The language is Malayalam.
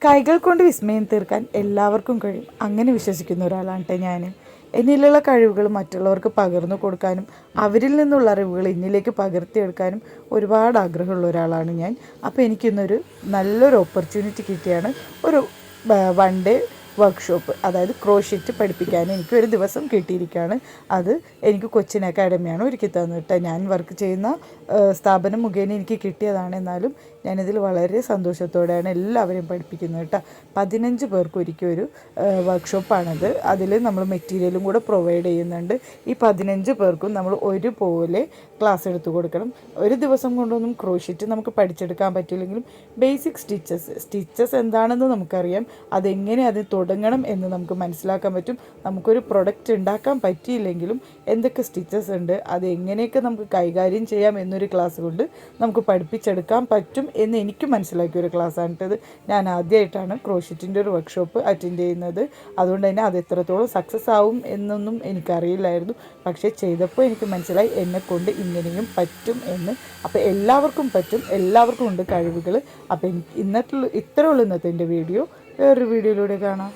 കൈകൾ കൊണ്ട് വിസ്മയം തീർക്കാൻ എല്ലാവർക്കും കഴിയും. അങ്ങനെ വിശ്വസിക്കുന്ന ഒരാളാണ് കേട്ടോ ഞാൻ. എന്നിലുള്ള കഴിവുകൾ മറ്റുള്ളവർക്ക് പകർന്നു കൊടുക്കാനും അവരിൽ നിന്നുള്ള അറിവുകൾ എന്നിലേക്ക് പകർത്തിയെടുക്കാനും ഒരുപാട് ആഗ്രഹമുള്ള ഒരാളാണ് ഞാൻ. അപ്പോൾ എനിക്കിന്നൊരു നല്ലൊരു ഓപ്പർച്യൂണിറ്റി കിട്ടിയാണ് ഒരു വൺ ഡേ വർക്ക്ഷോപ്പ്, അതായത് ക്രോഷെറ്റ് പഠിപ്പിക്കാൻ എനിക്ക് ഒരു ദിവസം കിട്ടിയിരിക്കുകയാണ്. അത് എനിക്ക് കൊച്ചിൻ അക്കാഡമിയാണ് ഒരുക്കി തന്നിട്ട് ഞാൻ വർക്ക് ചെയ്യുന്ന സ്ഥാപനം മുഖേന എനിക്ക് കിട്ടിയതാണ്. എന്നാലും ഞാനിതിൽ വളരെ സന്തോഷത്തോടെയാണ് എല്ലാവരെയും പഠിപ്പിക്കുന്നത് കേട്ടോ. 15 പേർക്ക് ഒരുക്കിയൊരു വർക്ക്ഷോപ്പാണത്. അതിൽ നമ്മൾ മെറ്റീരിയലും കൂടെ പ്രൊവൈഡ് ചെയ്യുന്നുണ്ട്. ഈ 15 പേർക്കും നമ്മൾ ഒരുപോലെ ക്ലാസ് എടുത്തു കൊടുക്കണം. ഒരു ദിവസം കൊണ്ടൊന്നും ക്രോഷെറ്റ് നമുക്ക് പഠിച്ചെടുക്കാൻ പറ്റില്ലെങ്കിലും ബേസിക് സ്റ്റിച്ചസ് എന്താണെന്ന് നമുക്കറിയാം. അതെങ്ങനെ അത് തുടങ്ങണം എന്ന് നമുക്ക് മനസ്സിലാക്കാൻ പറ്റും. നമുക്കൊരു പ്രൊഡക്റ്റ് ഉണ്ടാക്കാൻ പറ്റിയില്ലെങ്കിലും എന്തൊക്കെ സ്റ്റിച്ചസ് ഉണ്ട്, അത് എങ്ങനെയൊക്കെ നമുക്ക് കൈകാര്യം ചെയ്യാം എന്നൊരു ക്ലാസ് കൊണ്ട് നമുക്ക് പഠിപ്പിച്ചെടുക്കാൻ പറ്റും എന്ന് എനിക്ക് മനസ്സിലാക്കിയ ഒരു ക്ലാസ്സാണിട്ടത്. ഞാൻ ആദ്യമായിട്ടാണ് ക്രോഷെറ്റിൻ്റെ ഒരു വർക്ക്ഷോപ്പ് അറ്റൻഡ് ചെയ്യുന്നത്. അതുകൊണ്ട് തന്നെ അത് എത്രത്തോളം സക്സസ് ആവും എന്നൊന്നും എനിക്കറിയില്ലായിരുന്നു. പക്ഷേ ചെയ്തപ്പോൾ എനിക്ക് മനസ്സിലായി എന്നെക്കൊണ്ട് ഇങ്ങനെയും പറ്റും എന്ന്. അപ്പോൾ എല്ലാവർക്കും പറ്റും, എല്ലാവർക്കും ഉണ്ട് കഴിവുകൾ. അപ്പോൾ ഇത്രയുള്ള ഇന്നത്തെ എൻ്റെ വീഡിയോ. വേറൊരു വീഡിയോയിലൂടെ കാണാം.